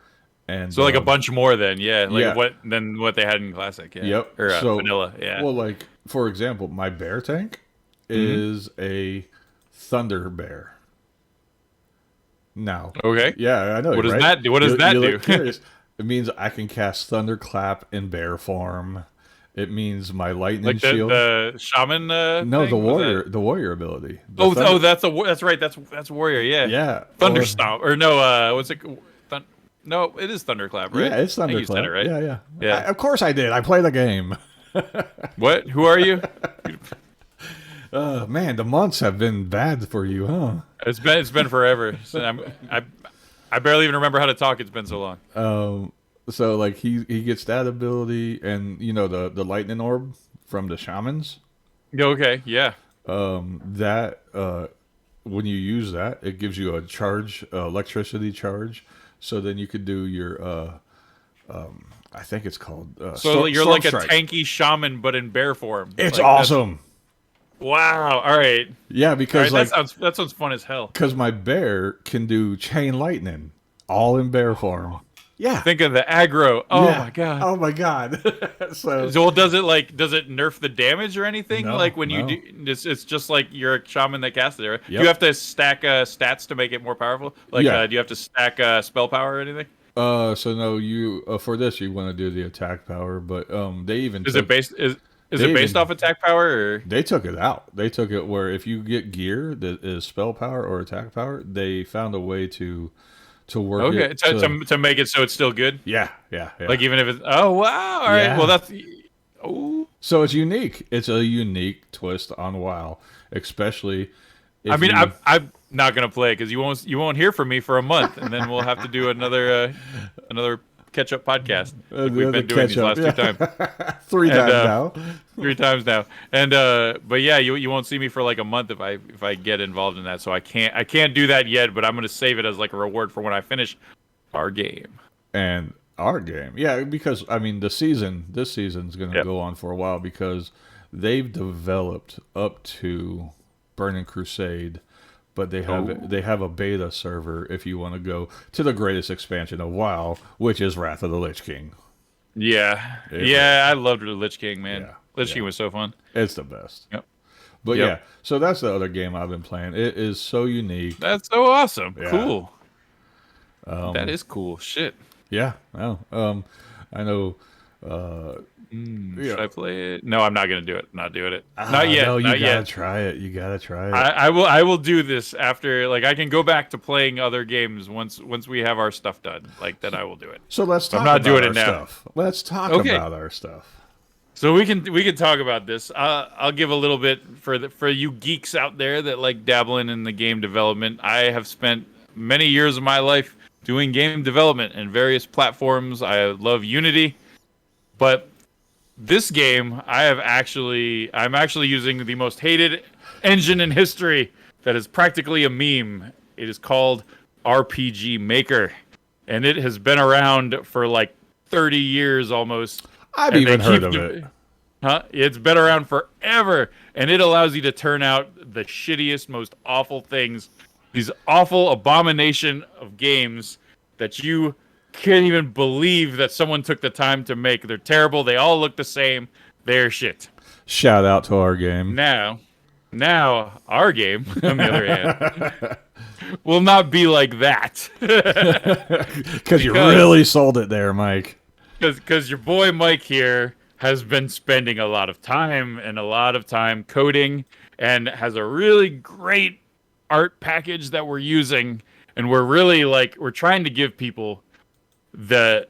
Speaker 1: And
Speaker 2: so like a bunch more then, what they had in classic,
Speaker 1: Yep.
Speaker 2: Or vanilla, yeah.
Speaker 1: Well, like for example, my bear tank is a thunder bear. Now,
Speaker 2: okay,
Speaker 1: yeah, I know.
Speaker 2: What does that do? What does that do?
Speaker 1: It means I can cast thunderclap in bear form. It means my lightning
Speaker 2: like
Speaker 1: shield.
Speaker 2: The shaman.
Speaker 1: No, the warrior ability.
Speaker 2: That's right. That's warrior. Yeah.
Speaker 1: Yeah.
Speaker 2: Thunderstomp or no? What's it? No, it is Thunderclap, right?
Speaker 1: Yeah, it's Thunderclap. You said it,
Speaker 2: right?
Speaker 1: Yeah. Of course I did. I play the game.
Speaker 2: What? Who are you?
Speaker 1: Man, the months have been bad for you, huh?
Speaker 2: It's been forever. I barely even remember how to talk. It's been so long.
Speaker 1: So like he gets that ability, and the lightning orb from the shamans.
Speaker 2: Okay, yeah.
Speaker 1: That when you use that, it gives you a charge, electricity charge. So then you could do your, I think it's called.
Speaker 2: So you're like a tanky shaman, but in bear form.
Speaker 1: It's awesome.
Speaker 2: Wow. All right.
Speaker 1: Yeah,
Speaker 2: All
Speaker 1: because
Speaker 2: right. That sounds fun as hell.
Speaker 1: because my bear can do chain lightning, all in bear form. Yeah,
Speaker 2: Think of the aggro. Oh
Speaker 1: yeah.
Speaker 2: my god.
Speaker 1: Oh my god. So
Speaker 2: So well, does it nerf the damage or anything?
Speaker 1: no,
Speaker 2: Like when you
Speaker 1: no.
Speaker 2: do, it's just like you're a shaman that casted it. Right? Do you
Speaker 1: Yep.
Speaker 2: have to stack stats to make it more powerful? Like,
Speaker 1: Yeah.
Speaker 2: do you have to stack spell power or anything?
Speaker 1: So no, you for this you want to do the attack power, but they even
Speaker 2: Is it
Speaker 1: took
Speaker 2: based is
Speaker 1: they
Speaker 2: it based
Speaker 1: even
Speaker 2: off attack power or
Speaker 1: they took it out. They took it where if you get gear that is spell power or attack power, they found a way to work
Speaker 2: okay
Speaker 1: it to
Speaker 2: to make it so it's still good?
Speaker 1: yeah, yeah, yeah.
Speaker 2: Like even if it's oh wow, all right. Well
Speaker 1: Yeah.
Speaker 2: that's oh.
Speaker 1: So it's unique. It's a unique twist on WoW, especially
Speaker 2: I
Speaker 1: if
Speaker 2: mean,
Speaker 1: you
Speaker 2: I'm not gonna play because you won't hear from me for a month, and then we'll have to do another catch up podcast like we've
Speaker 1: the
Speaker 2: been doing
Speaker 1: catch
Speaker 2: these
Speaker 1: up.
Speaker 2: last
Speaker 1: Yeah.
Speaker 2: 2 times.
Speaker 1: Three
Speaker 2: And
Speaker 1: times now.
Speaker 2: 3 times now. And but yeah, you won't see me for like a month if I get involved in that. So I can't do that yet, but I'm gonna save it as like a reward for when I finish our game.
Speaker 1: And our game, yeah, because I mean this season's going to
Speaker 2: Yep.
Speaker 1: go on for a while because they've developed up to Burning Crusade, but they have a beta server if you want to go to the greatest expansion of WoW, which is Wrath of the Lich King.
Speaker 2: Yeah.
Speaker 1: It
Speaker 2: Yeah, I loved the Lich King, man.
Speaker 1: Yeah,
Speaker 2: Lich
Speaker 1: yeah.
Speaker 2: King was so fun.
Speaker 1: It's the best.
Speaker 2: Yep.
Speaker 1: But
Speaker 2: Yep.
Speaker 1: yeah, so that's the other game I've been playing. It is so unique.
Speaker 2: That's so awesome.
Speaker 1: Yeah.
Speaker 2: Cool. That is cool. Shit.
Speaker 1: Yeah, no, I know.
Speaker 2: Should I play it? No, I'm not gonna do it. Not doing it.
Speaker 1: Ah,
Speaker 2: Not yet.
Speaker 1: no, you
Speaker 2: not
Speaker 1: gotta
Speaker 2: yet.
Speaker 1: try it. You gotta try it.
Speaker 2: I will do this after. Like I can go back to playing other games once we have our stuff done. Like then I will do it.
Speaker 1: So let's talk
Speaker 2: I'm not
Speaker 1: about
Speaker 2: doing
Speaker 1: our
Speaker 2: it now.
Speaker 1: stuff. Let's talk
Speaker 2: Okay.
Speaker 1: about our stuff.
Speaker 2: So we can talk about this. I'll give a little bit for you geeks out there that like dabbling in the game development. I have spent many years of my life doing game development in various platforms. I love Unity, but this game I'm actually using the most hated engine in history that is practically a meme. It is called RPG Maker, and it has been around for like 30 years almost.
Speaker 1: I've
Speaker 2: And they
Speaker 1: even heard
Speaker 2: keep
Speaker 1: of it.
Speaker 2: Huh? It's been around forever, and it allows you to turn out the shittiest, most awful things. These awful abomination of games that you can't even believe that someone took the time to make. They're terrible. They all look the same. They're shit.
Speaker 1: Shout out to our game.
Speaker 2: Now our game, on the other hand, will not be like that.
Speaker 1: Because you really sold it there, Mike.
Speaker 2: Because your boy Mike here has been spending a lot of time coding and has a really great art package that we're using, and we're really we're trying to give people the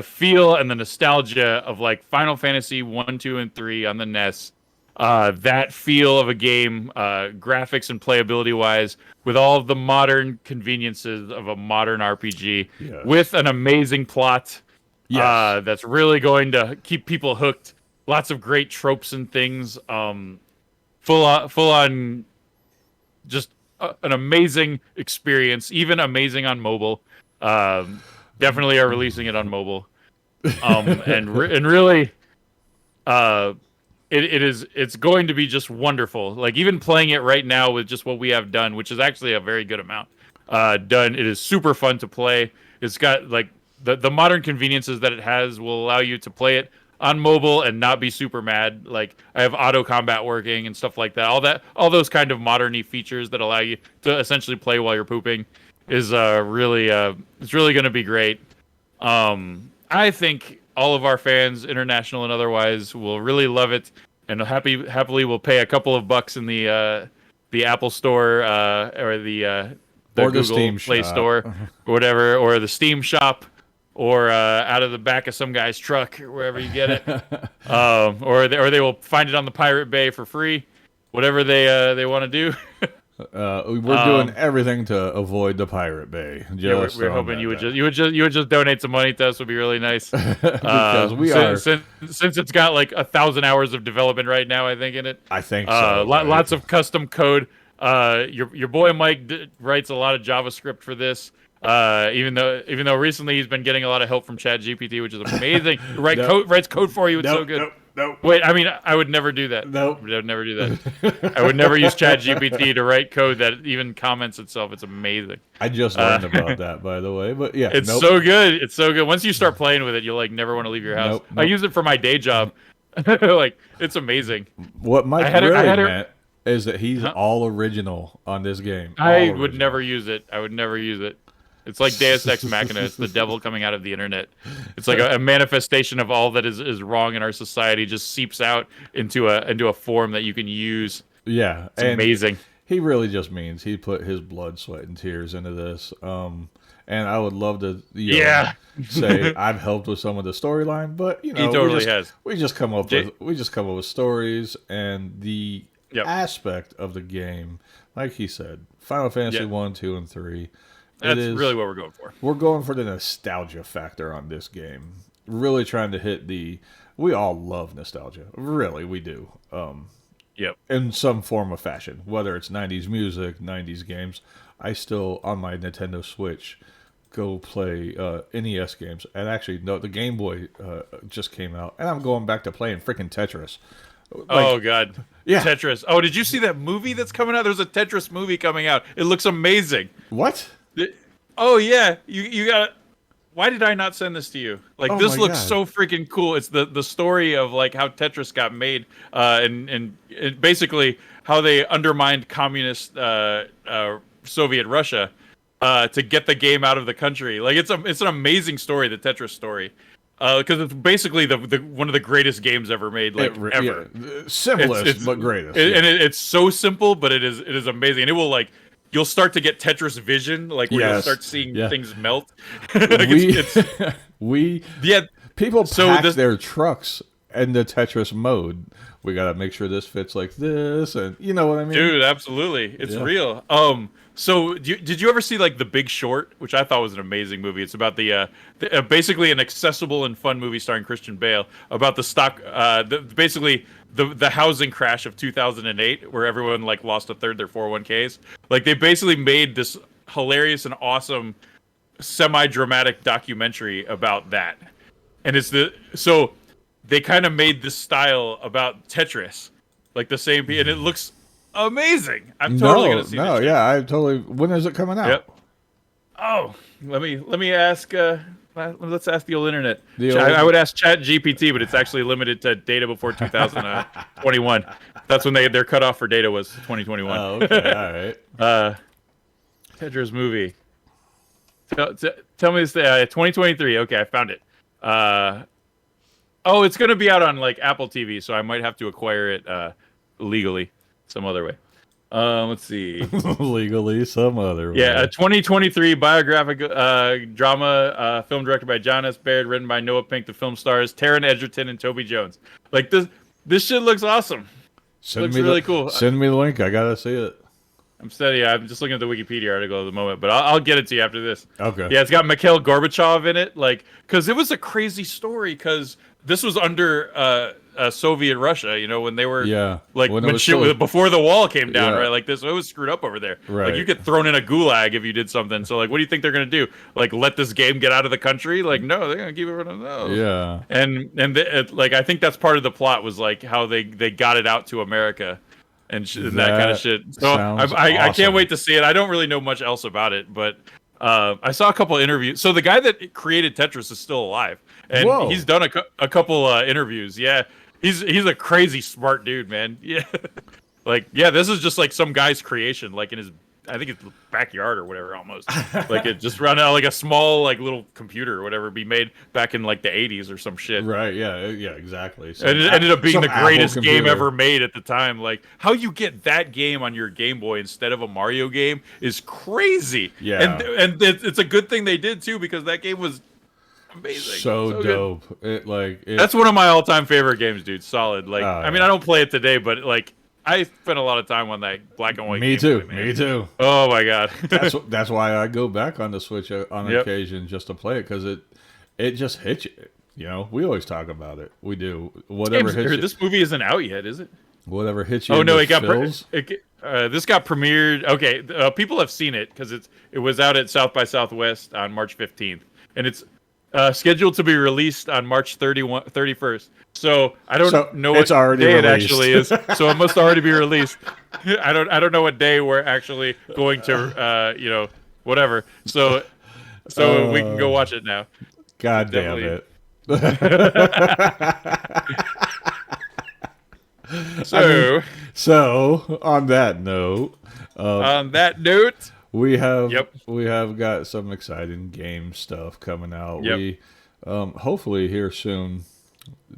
Speaker 2: feel and the nostalgia of like Final Fantasy 1, 2, and 3 on the NES. That feel of a game, graphics and playability wise, with all of the modern conveniences of a modern RPG,
Speaker 1: Yes.
Speaker 2: with an amazing plot.
Speaker 1: Yes.
Speaker 2: That's really going to keep people hooked. Lots of great tropes and things. Full on, just an amazing experience. Even amazing on mobile. Definitely are releasing it on mobile. And really, it's going to be just wonderful. Like even playing it right now with just what we have done, which is actually a very good amount done. It is super fun to play. It's got like the modern conveniences that it has will allow you to play it on mobile and not be super mad. Like I have auto combat working and stuff like that. All those kind of modern-y features that allow you to essentially play while you're pooping is really it's really going to be great. I think all of our fans, international and otherwise, will really love it, and happily will pay a couple of bucks in the Apple Store or the Google
Speaker 1: Steam
Speaker 2: Play
Speaker 1: Shop.
Speaker 2: Store or whatever, or the Steam Shop, or out of the back of some guy's truck, or wherever you get it, or they will find it on the Pirate Bay for free, whatever they want to do.
Speaker 1: We're doing everything to avoid the Pirate Bay.
Speaker 2: Yeah, we're hoping you would just donate some money to us. Would be really nice.
Speaker 1: Because we are.
Speaker 2: Since it's got like 1,000 hours of development right now, I think in it.
Speaker 1: I think so. Right?
Speaker 2: Lots of custom code. Your boy Mike writes a lot of JavaScript for this. Even though recently he's been getting a lot of help from ChatGPT, which is amazing. Writes code for you. It's so good.
Speaker 1: Nope.
Speaker 2: Wait, I mean, I would never do that.
Speaker 1: Nope.
Speaker 2: I would never do that. I would never use ChatGPT to write code that even comments itself. It's amazing.
Speaker 1: I just learned about that, by the way. But yeah,
Speaker 2: It's
Speaker 1: nope.
Speaker 2: so good. It's so good. Once you start playing with it, you'll like never want to leave your house.
Speaker 1: Nope,
Speaker 2: I
Speaker 1: nope.
Speaker 2: use it for my day job. Like it's amazing.
Speaker 1: What Mike
Speaker 2: I had her- I
Speaker 1: really
Speaker 2: had her-
Speaker 1: meant is that he's all original on this game.
Speaker 2: I
Speaker 1: All
Speaker 2: would
Speaker 1: original.
Speaker 2: never use it. I would never use it. It's like Deus Ex Machina. It's the devil coming out of the internet. It's like a manifestation of all that is wrong in our society. Just seeps out into a form that you can use.
Speaker 1: Yeah,
Speaker 2: It's amazing.
Speaker 1: He really just means he put his blood, sweat, and tears into this. And I would love to, say I've helped with some of the storyline, but
Speaker 2: He totally has.
Speaker 1: We just come up with stories and the aspect of the game, like he said, Final Fantasy 1, 2, and 3.
Speaker 2: That's really what we're going for.
Speaker 1: We're going for the nostalgia factor on this game. Really trying to hit we all love nostalgia. Really, we do. In some form of fashion, whether it's 90s music, 90s games. I still, on my Nintendo Switch, go play NES games. And actually, no, the Game Boy just came out. And I'm going back to playing freaking Tetris.
Speaker 2: Oh, God.
Speaker 1: Yeah.
Speaker 2: Tetris. Oh, did you see that movie that's coming out? There's a Tetris movie coming out. It looks amazing.
Speaker 1: What?
Speaker 2: Oh, yeah. You got to... Why did I not send this to you? Like,
Speaker 1: Oh
Speaker 2: this
Speaker 1: my
Speaker 2: looks
Speaker 1: God.
Speaker 2: so freaking cool. It's the story of, like, how Tetris got made and basically how they undermined communist Soviet Russia to get the game out of the country. Like, it's an amazing story, the Tetris story. Because it's basically the one of the greatest games ever made, like, ever.
Speaker 1: Yeah. Simplest, but greatest.
Speaker 2: And it's so simple, but it is amazing. And it will, like... You'll start to get Tetris vision, like where you'll start seeing things melt. Like
Speaker 1: People
Speaker 2: So
Speaker 1: pack
Speaker 2: this-
Speaker 1: their trucks in the Tetris mode. We gotta make sure this fits like this, and you know what I mean,
Speaker 2: Dude, absolutely, it's real. So did you ever see like The Big Short, which I thought was an amazing movie? It's about the basically an accessible and fun movie starring Christian Bale about the stock, basically the housing crash of 2008, where everyone like lost a third their 401ks. Like they basically made this hilarious and awesome semi-dramatic documentary about that, and so they kind of made this style about Tetris, like the same, and it looks amazing. I'm totally gonna see this shit.
Speaker 1: Yeah, I totally. When is it coming out?
Speaker 2: Yep. Oh, let me ask. Let's ask the old internet.
Speaker 1: The
Speaker 2: I would ask Chat GPT, but it's actually limited to data before 2021. That's when their cutoff for data was 2021.
Speaker 1: Oh, okay, all right.
Speaker 2: Tetris movie. Tell me this. 2023. Okay, I found it. Oh, it's gonna be out on like Apple TV, so I might have to acquire it legally some other way. Let's see.
Speaker 1: Legally, some other way.
Speaker 2: Yeah, a 2023 biographic drama, film directed by John S. Baird, written by Noah Pink. The film stars Taron Egerton and Toby Jones. Like this shit looks awesome. Looks really cool.
Speaker 1: Send me the link. I gotta see it.
Speaker 2: I'm just looking at the Wikipedia article at the moment, but I'll get it to you after this.
Speaker 1: Okay.
Speaker 2: Yeah, it's got Mikhail Gorbachev in it, like, because it was a crazy story. Because this was under Soviet Russia, you know, when they were like when shit
Speaker 1: still...
Speaker 2: before the wall came down, right? Like this, it was screwed up over there.
Speaker 1: Right.
Speaker 2: Like you get thrown in a gulag if you did something. So like, what do you think they're gonna do? Like let this game get out of the country? Like no, they're gonna keep everyone else.
Speaker 1: Yeah.
Speaker 2: And like I think that's part of the plot was like how they got it out to America. And that kind of shit. So I can't wait to see it. I don't really know much else about it, but I saw a couple interviews. So the guy that created Tetris is still alive, and he's done a couple interviews. Yeah, he's a crazy smart dude, man. Yeah, this is just like some guy's creation, like in his, I think it's backyard or whatever, almost. Like it just run out like a small like little computer or whatever, be made back in like the 80s or some shit.
Speaker 1: Right? Yeah, exactly. So
Speaker 2: and it ended up being the greatest game
Speaker 1: computer.
Speaker 2: ever made at the time. Like how you get that game on your Game Boy instead of a Mario game is crazy.
Speaker 1: Yeah,
Speaker 2: and it's a good thing they did too, because that game was amazing.
Speaker 1: So dope.
Speaker 2: That's one of my all-time favorite games, dude. Solid. Like I mean, I don't play it today, but like I spent a lot of time on that black and white.
Speaker 1: Me
Speaker 2: game
Speaker 1: too. Me too.
Speaker 2: Oh my god.
Speaker 1: that's why I go back on the Switch on occasion just to play it, because it just hits you. You know, we always talk about it. We do. Whatever hits you.
Speaker 2: This movie isn't out yet, is it?
Speaker 1: Whatever hits you.
Speaker 2: Oh no,
Speaker 1: this got
Speaker 2: premiered. Okay, people have seen it because it was out at South by Southwest on March 15th, and Scheduled to be released on March 31st. So I don't
Speaker 1: So
Speaker 2: know
Speaker 1: it's
Speaker 2: what
Speaker 1: already
Speaker 2: day it
Speaker 1: released.
Speaker 2: actually is. So it must already be released. I don't know what day we're actually going to whatever. So we can go watch it now.
Speaker 1: God damn
Speaker 2: Definitely.
Speaker 1: it. I mean,
Speaker 2: So
Speaker 1: so on that note,
Speaker 2: on that note, yep,
Speaker 1: we have got some exciting game stuff coming out.
Speaker 2: yep,
Speaker 1: We hopefully here soon,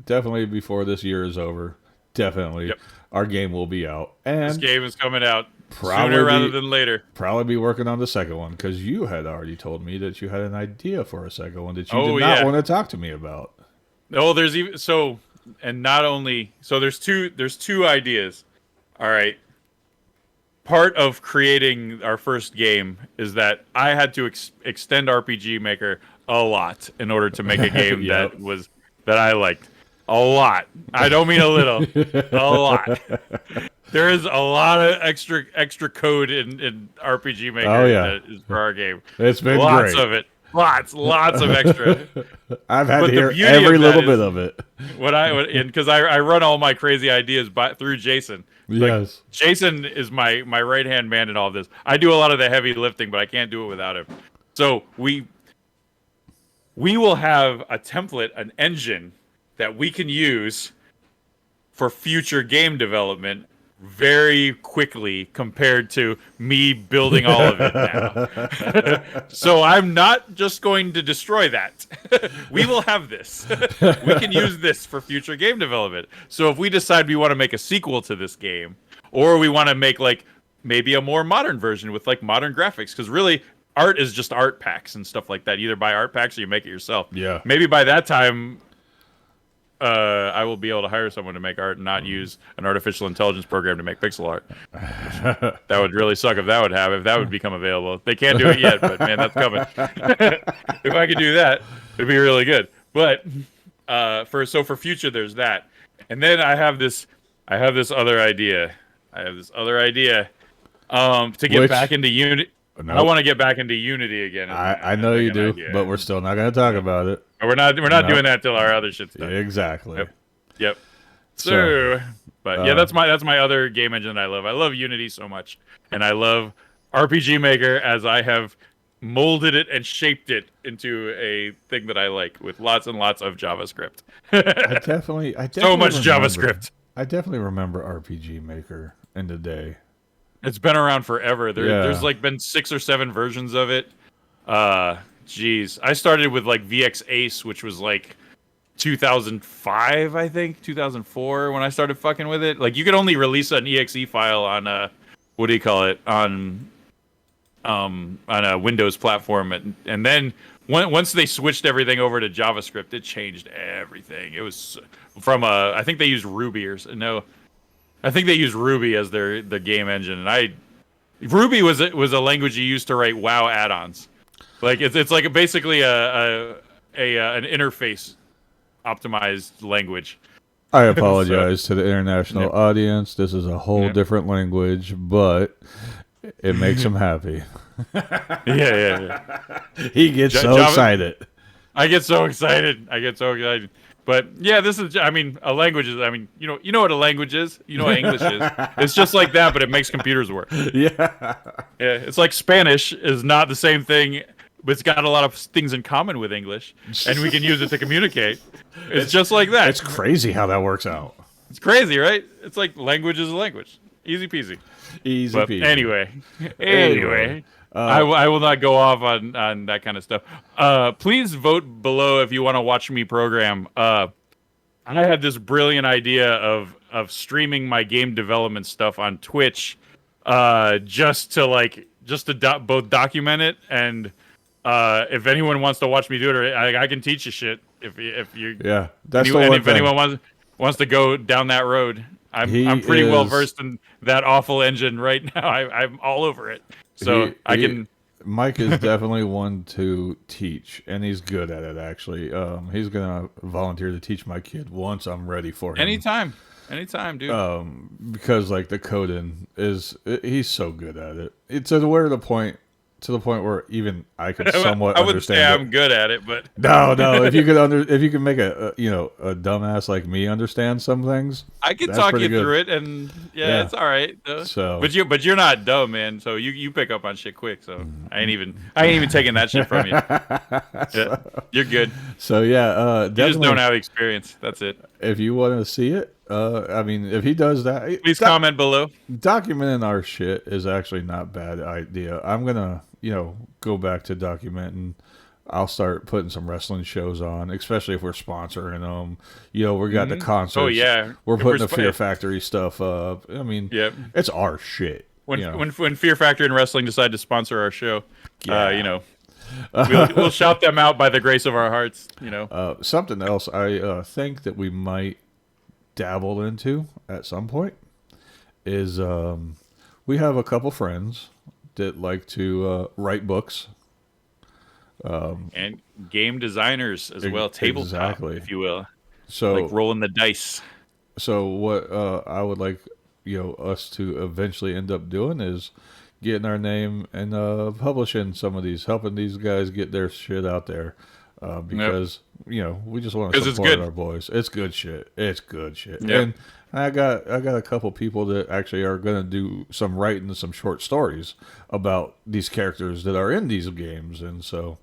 Speaker 1: definitely before this year is over, definitely
Speaker 2: yep.
Speaker 1: our game will be out
Speaker 2: This
Speaker 1: and
Speaker 2: game is coming out sooner
Speaker 1: probably
Speaker 2: rather
Speaker 1: be
Speaker 2: than later.
Speaker 1: probably be working on the second one because you had already told me that you had an idea for a second one that you did
Speaker 2: Oh
Speaker 1: not
Speaker 2: yeah.
Speaker 1: want to talk to me about.
Speaker 2: Oh, there's even so, and not only so. There's two ideas. All right. Part of creating our first game is that I had to extend RPG Maker a lot in order to make a game
Speaker 1: Yep.
Speaker 2: that I liked a lot. I don't mean a little, a lot. There is a lot of extra code in RPG
Speaker 1: Oh
Speaker 2: Maker
Speaker 1: yeah,
Speaker 2: that is for our game.
Speaker 1: it's been
Speaker 2: Lots
Speaker 1: great.
Speaker 2: of it. Lots of extra.
Speaker 1: I've had
Speaker 2: But
Speaker 1: to
Speaker 2: the
Speaker 1: hear
Speaker 2: beauty
Speaker 1: every
Speaker 2: of that
Speaker 1: little bit
Speaker 2: is
Speaker 1: of it.
Speaker 2: because I run all my crazy ideas through Jason. Like
Speaker 1: Yes.
Speaker 2: Jason is my right hand man in all of this. I do a lot of the heavy lifting, but I can't do it without him. So we will have a template, an engine that we can use for future game development very quickly compared to me building all of it now. So I'm not just going to destroy that. We will have this. We can use this for future game development. So if we decide we want to make a sequel to this game, or we want to make like maybe a more modern version with like modern graphics, because really art is just art packs and stuff like that. Either buy art packs or you make it yourself.
Speaker 1: Yeah.
Speaker 2: Maybe by that time I will be able to hire someone to make art and not use an artificial intelligence program to make pixel art. That would really suck if that would become available. They can't do it yet, but man, that's coming. If I could do that, it'd be really good. But for future, there's that, and then I have this other idea. To get back into Unity.
Speaker 1: Nope.
Speaker 2: I want to get back into Unity again.
Speaker 1: I know you do, but we're still not going to talk about it.
Speaker 2: We're not doing that till our other shit's done.
Speaker 1: Exactly.
Speaker 2: Yep.
Speaker 1: So,
Speaker 2: But yeah, that's my other game engine that I love. I love Unity so much, and I love RPG Maker as I have molded it and shaped it into a thing that I like with lots and lots of JavaScript.
Speaker 1: I definitely
Speaker 2: so much
Speaker 1: remember,
Speaker 2: JavaScript.
Speaker 1: I definitely remember RPG Maker in the day.
Speaker 2: It's been around forever.
Speaker 1: Yeah.
Speaker 2: There's like been 6 or 7 versions of it. Geez, I started with like VX Ace, which was like 2005, I think, 2004 when I started fucking with it. Like you could only release an exe file on what do you call it, on a Windows platform, and then once they switched everything over to JavaScript, it changed everything. It was from I think they used Ruby I think they used Ruby as the game engine, and Ruby was a language you used to write WoW add-ons. Like it's like basically an interface optimized language.
Speaker 1: I apologize to the international audience. This is a whole different language, but it makes him happy.
Speaker 2: Yeah.
Speaker 1: He gets so excited.
Speaker 2: I get so excited. But yeah, this is. I mean, a language is. I mean, you know what a language is. You know what English is. It's just like that, but it makes computers work.
Speaker 1: Yeah.
Speaker 2: It's like Spanish is not the same thing, but it's got a lot of things in common with English, and we can use it to communicate. It's just like that.
Speaker 1: It's crazy how that works out.
Speaker 2: It's crazy, right? It's like language is a language. Easy peasy.
Speaker 1: Easy
Speaker 2: but
Speaker 1: peasy.
Speaker 2: Anyway. I will not go off on that kind of stuff. Please vote below if you want to watch me program. I had this brilliant idea of streaming my game development stuff on Twitch, just to both document it, and if anyone wants to watch me do it, I can teach you shit. If you
Speaker 1: that's the one
Speaker 2: if
Speaker 1: thing.
Speaker 2: anyone wants to go down that road, I'm pretty well versed in that awful engine right now. I'm all over it. So
Speaker 1: Mike is definitely one to teach, and he's good at it. Actually, he's gonna volunteer to teach my kid once I'm ready for him.
Speaker 2: Anytime, dude.
Speaker 1: Because like the coding he's so good at it. It's to where the point to the point where even I could somewhat
Speaker 2: I wouldn't say
Speaker 1: understand
Speaker 2: I'm
Speaker 1: it.
Speaker 2: good at it, but
Speaker 1: No, no. If you could make a dumbass like me understand some things,
Speaker 2: I can
Speaker 1: that's
Speaker 2: talk
Speaker 1: pretty
Speaker 2: you
Speaker 1: good.
Speaker 2: through it, and yeah,
Speaker 1: Yeah.
Speaker 2: it's all right.
Speaker 1: So,
Speaker 2: But you're not dumb, man. So you pick up on shit quick. So I ain't even taking that shit from you. Yeah, you're good.
Speaker 1: so yeah,
Speaker 2: You just don't
Speaker 1: definitely.
Speaker 2: have experience. That's it.
Speaker 1: If you want to see it, I mean, if he does that,
Speaker 2: Please comment below.
Speaker 1: documenting our shit is actually not a bad idea. I'm gonna, go back to documenting. I'll start putting some wrestling shows on, especially if we're sponsoring them. We got the
Speaker 2: Oh
Speaker 1: concerts.
Speaker 2: yeah,
Speaker 1: We're
Speaker 2: if we're
Speaker 1: putting the Fear Factory stuff up. I mean,
Speaker 2: yep.
Speaker 1: it's our shit.
Speaker 2: When Fear Factory and Wrestling decide to sponsor our show,
Speaker 1: Yeah.
Speaker 2: we'll shout them out by the grace of our hearts.
Speaker 1: Something else I think that we might dabble into at some point is we have a couple friends that like to write books.
Speaker 2: And game designers as well, tabletop,
Speaker 1: Exactly.
Speaker 2: if you will,
Speaker 1: So,
Speaker 2: like rolling the dice.
Speaker 1: so what I would like us to eventually end up doing is getting our name and publishing some of these, helping these guys get their shit out there. Because we just want to
Speaker 2: 'Cause it's
Speaker 1: support
Speaker 2: good.
Speaker 1: our boys. It's good shit. It's good shit.
Speaker 2: Yep.
Speaker 1: And I got a couple people that actually are gonna do some writing, some short stories about these characters that are in these games, and so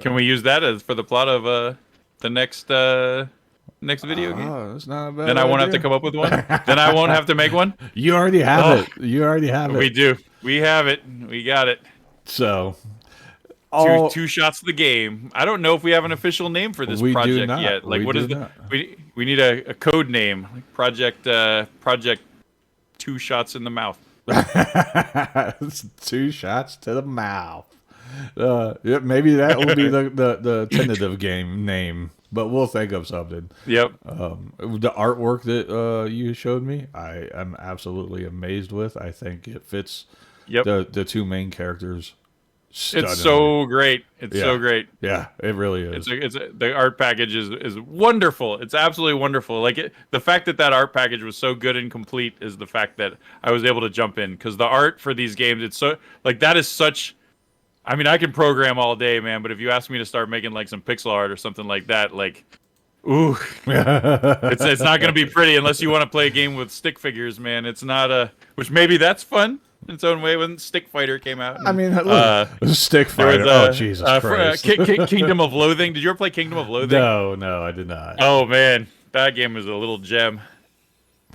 Speaker 2: Can we use that as for the plot of the next video game?
Speaker 1: that's not a bad
Speaker 2: Then I won't have to
Speaker 1: idea.
Speaker 2: come up with one. Then I won't have to make one.
Speaker 1: You already have
Speaker 2: Oh,
Speaker 1: it. You already have
Speaker 2: we
Speaker 1: it.
Speaker 2: do. We have it. We got it.
Speaker 1: So
Speaker 2: Two shots of the game. I don't know if we have an official name for this
Speaker 1: We do
Speaker 2: project
Speaker 1: not.
Speaker 2: yet. Like,
Speaker 1: We
Speaker 2: what
Speaker 1: do
Speaker 2: is the
Speaker 1: not.
Speaker 2: we need a code name? Like Project Two Shots in the Mouth.
Speaker 1: It's 2 shots to the mouth. Yeah, maybe that will be the tentative game name, but we'll think of something.
Speaker 2: Yep.
Speaker 1: The artwork that you showed me, I am absolutely amazed with. I think it fits
Speaker 2: Yep.
Speaker 1: the two main characters.
Speaker 2: It's so great. It's so
Speaker 1: Yeah.
Speaker 2: great.
Speaker 1: Yeah, it really is.
Speaker 2: The art package is wonderful. It's absolutely wonderful. Like the fact that art package was so good and complete is the fact that I was able to jump in, because the art for these games, it's so like that is such. I mean, I can program all day, man. But if you ask me to start making like some pixel art or something like that, like, ooh, it's not gonna be pretty unless you want to play a game with stick figures, man. It's not which maybe that's fun in its own way when Stick Fighter came out.
Speaker 1: I mean, look, Stick
Speaker 2: There
Speaker 1: Fighter.
Speaker 2: was,
Speaker 1: Oh, Jesus Christ.
Speaker 2: Kingdom of Loathing. Did you ever play Kingdom of Loathing?
Speaker 1: No, I did not.
Speaker 2: Oh man, that game is a little gem.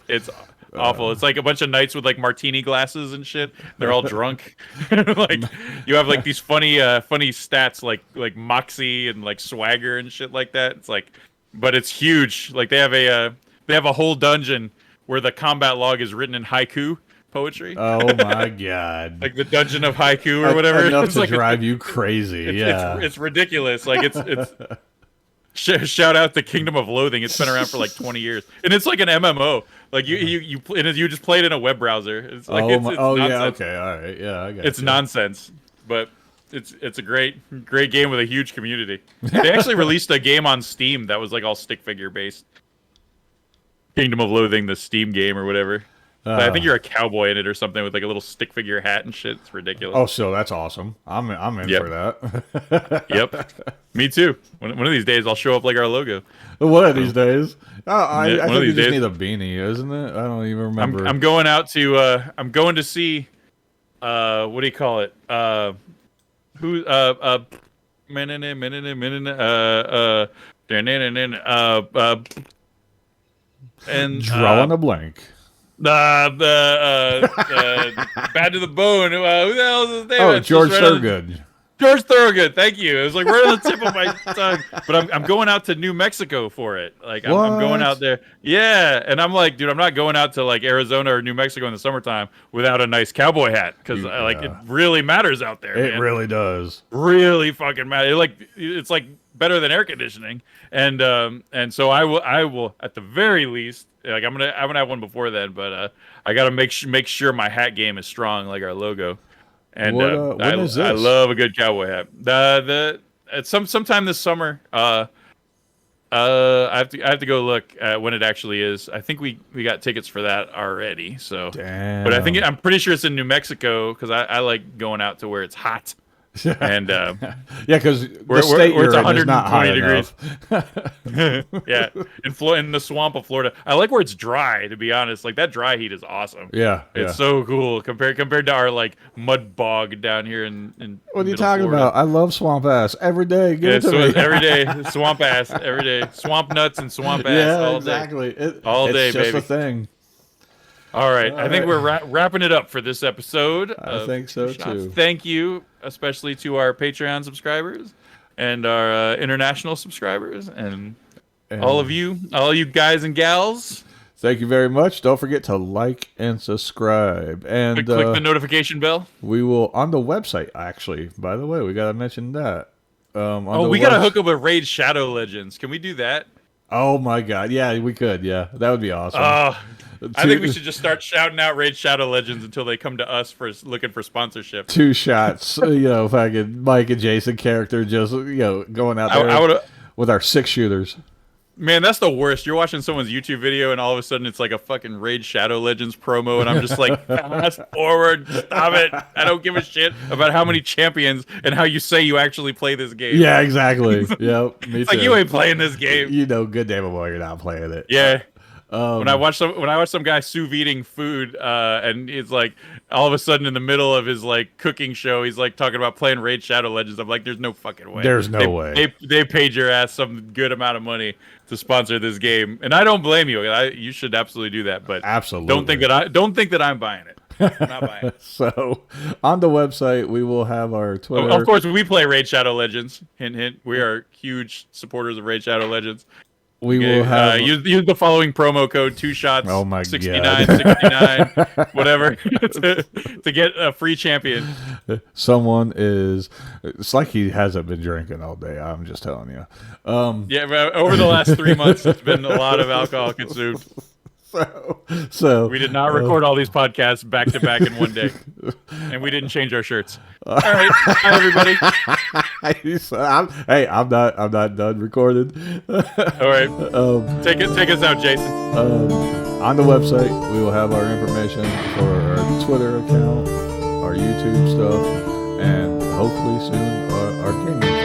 Speaker 2: It's awful. It's like a bunch of knights with like martini glasses and shit. They're all drunk. Like you have like these funny stats like moxie and like swagger and shit like that. It's like, but it's huge. Like they have a whole dungeon where the combat log is written in haiku poetry.
Speaker 1: Oh my God.
Speaker 2: Like the dungeon of haiku or whatever.
Speaker 1: Enough
Speaker 2: It's
Speaker 1: to
Speaker 2: like
Speaker 1: drive you crazy. Yeah.
Speaker 2: it's ridiculous. Like it's shout out to Kingdom of Loathing. It's been around for like 20 years, and it's like an MMO. Like you just play it in a web browser. It's like it's
Speaker 1: yeah.
Speaker 2: nonsense.
Speaker 1: Okay. All right. Yeah. I got
Speaker 2: It's
Speaker 1: you.
Speaker 2: nonsense, but it's a great game with a huge community. They actually released a game on Steam that was like all stick figure based. Kingdom of Loathing, the Steam game or whatever. But I think you're a cowboy in it or something with like a little stick figure hat and shit. It's ridiculous.
Speaker 1: Oh, so that's awesome. I'm in
Speaker 2: Yep.
Speaker 1: for that.
Speaker 2: Yep. Me too. One of these days I'll show up like our logo.
Speaker 1: One of these days. I
Speaker 2: Yeah, one of
Speaker 1: think you
Speaker 2: these
Speaker 1: just
Speaker 2: days.
Speaker 1: need a beanie, isn't it? I don't even remember.
Speaker 2: I'm going out to I'm going to see what do you call it? Who and
Speaker 1: drawing a blank.
Speaker 2: the Bad to the Bone. Who the hell is his name?
Speaker 1: Oh,
Speaker 2: It's
Speaker 1: George
Speaker 2: just right on-
Speaker 1: Thorogood.
Speaker 2: George Thorogood, thank you. It was like right on the tip of my tongue. But I'm going out to New Mexico for it. Like I'm going
Speaker 1: What?
Speaker 2: out there. Yeah, and I'm like, dude, I'm not going out to like Arizona or New Mexico in the summertime without a nice cowboy hat, because like it really matters out there.
Speaker 1: It
Speaker 2: man.
Speaker 1: really does.
Speaker 2: Really fucking matters. It's like better than air conditioning. And so I will at the very least, like I'm gonna have one before then, but I gotta make sure my hat game is strong, like our logo. And
Speaker 1: When is this?
Speaker 2: I love a good cowboy hat. It's sometime this summer. I have to go look at when it actually is. I think we got tickets for that already. So,
Speaker 1: Damn.
Speaker 2: but I'm pretty sure it's in New Mexico because I like going out to where it's hot. And
Speaker 1: yeah, because the state
Speaker 2: where it's
Speaker 1: you're in is not
Speaker 2: 120
Speaker 1: high
Speaker 2: degrees.
Speaker 1: enough.
Speaker 2: Yeah, in the swamp of Florida. I like where it's dry. To be honest, like that dry heat is awesome.
Speaker 1: Yeah,
Speaker 2: It's so cool compared to our like mud bog down here in
Speaker 1: What are you
Speaker 2: middle
Speaker 1: talking
Speaker 2: Florida.
Speaker 1: about? I love swamp ass every day. Give
Speaker 2: Yeah,
Speaker 1: it to
Speaker 2: so
Speaker 1: me.
Speaker 2: every day swamp ass every day, swamp nuts and swamp ass
Speaker 1: Yeah,
Speaker 2: all
Speaker 1: exactly.
Speaker 2: day, all day,
Speaker 1: it's just
Speaker 2: baby.
Speaker 1: a thing.
Speaker 2: All right, I think
Speaker 1: right.
Speaker 2: we're wrapping it up for this episode.
Speaker 1: I think so too.
Speaker 2: Thank you, especially to our Patreon subscribers and our international subscribers, and all you guys and gals.
Speaker 1: Thank you very much. Don't forget to like and subscribe, and
Speaker 2: Click the notification bell.
Speaker 1: we will on the website. Actually, by the way, we gotta mention that.
Speaker 2: We gotta hook up with Raid Shadow Legends. Can we do that?
Speaker 1: Oh my god, yeah, we could. Yeah, that would be awesome.
Speaker 2: I think we should just start shouting out Raid Shadow Legends until they come to us for looking for sponsorship.
Speaker 1: 2 shots, fucking Mike and Jason character just going out there with our 6 shooters.
Speaker 2: Man, that's the worst. You're watching someone's YouTube video and all of a sudden it's like a fucking Raid Shadow Legends promo, and I'm just like, fast forward, stop it. I don't give a shit about how many champions and how you say you actually play this game.
Speaker 1: Yeah, exactly. Yep, me
Speaker 2: It's
Speaker 1: too.
Speaker 2: like you ain't playing this game.
Speaker 1: You know, good damn well you're not playing it.
Speaker 2: Yeah. When I watch some guy sous videing food, and it's like all of a sudden in the middle of his like cooking show, he's like talking about playing Raid Shadow Legends. I'm like, there's no fucking way.
Speaker 1: There's no way.
Speaker 2: They paid your ass some good amount of money to sponsor this game, and I don't blame you. You should absolutely do that, but
Speaker 1: Absolutely.
Speaker 2: don't think that I'm buying it. I'm not buying it.
Speaker 1: So, on the website, we will have our Twitter.
Speaker 2: Of course, we play Raid Shadow Legends. Hint, hint. We are huge supporters of Raid Shadow Legends.
Speaker 1: We will have
Speaker 2: use the following promo code 2 shots.
Speaker 1: Oh my
Speaker 2: 69,
Speaker 1: God.
Speaker 2: 69, whatever, to get a free champion.
Speaker 1: someone is. It's like he hasn't been drinking all day. I'm just telling you.
Speaker 2: Yeah, but over the last 3 months, it's been a lot of alcohol consumed.
Speaker 1: So
Speaker 2: We did not record all these podcasts back to back in one day, and we didn't change our shirts. All right, bye everybody.
Speaker 1: I'm not done recording.
Speaker 2: All right, take us out, Jason.
Speaker 1: On the website, we will have our information for our Twitter account, our YouTube stuff, and hopefully soon our gaming